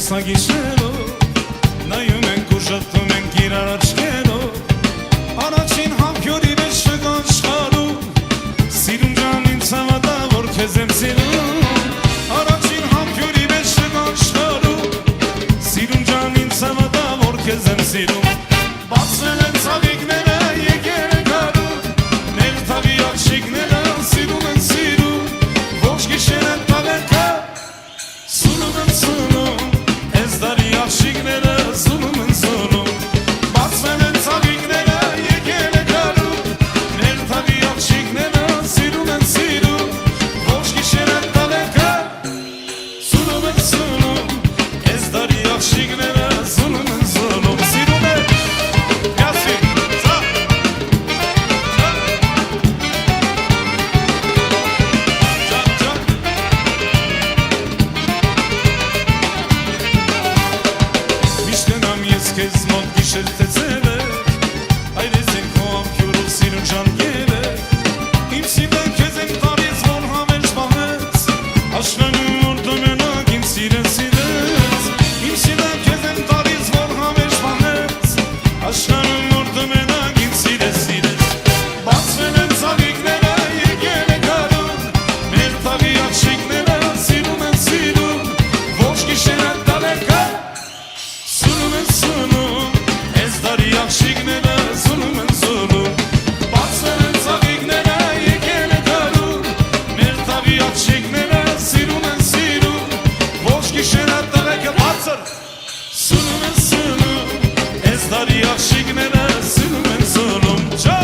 տեսագիշերով նայում ենք ու շփվում ենք իրար աչքերով առաջին համբյուրի մեջ չկանչխարում սիրում ջան ինձ հավատա որ քեզ եմ սիրում առաջին համբյուրի մեջ չկանչխարում սիրում ջան ինձ հավատա որ քեզ եմ սիրում բացել են ցավիկները եկել են գալու ներթավի աղջիկները սիրում են սիրում ոչ գիշեր են տալերքը սունում են սունում ես դարի աղջիկները սունում են սունում բացվել են ցավիկները եկել են գալու ներթավի աղջիկները սիրում են սիրում ոչ գիշեր են տալերքը սունում են սունում ես դարի աղջիկները սունում են սունում սիրում են Քեզ մոտ գիշեր թե ձևեր այրես են քո ամքյուրով սիրուն ժանկերը իմ սիրտը քեզ եմ տարից որ համերջ պահեց աշնանում որ դու մենակ իմ սիրեն սիրեց իմ սիրտը քեզ եմ տարից որ համերջ պահեց աշնանում որ դու մենակ իմ սիրեն սիրեց բացվել են ցավիկները եկել են գալու մեր թավի աղջիկները սիրում են սիրում ոչ գիշեր են տալերքը աղջիկները սունում են սունում բացվել են ցավիկները եկել են գալու մեր թավի աղջիկները սիրում են սիրում ոչ գիշերը տղեկը բացր սունում են սունում ես դարի աղջիկները սունում են սունում չա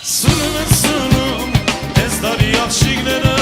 Սունում են սունում, ես դարի աղջիկները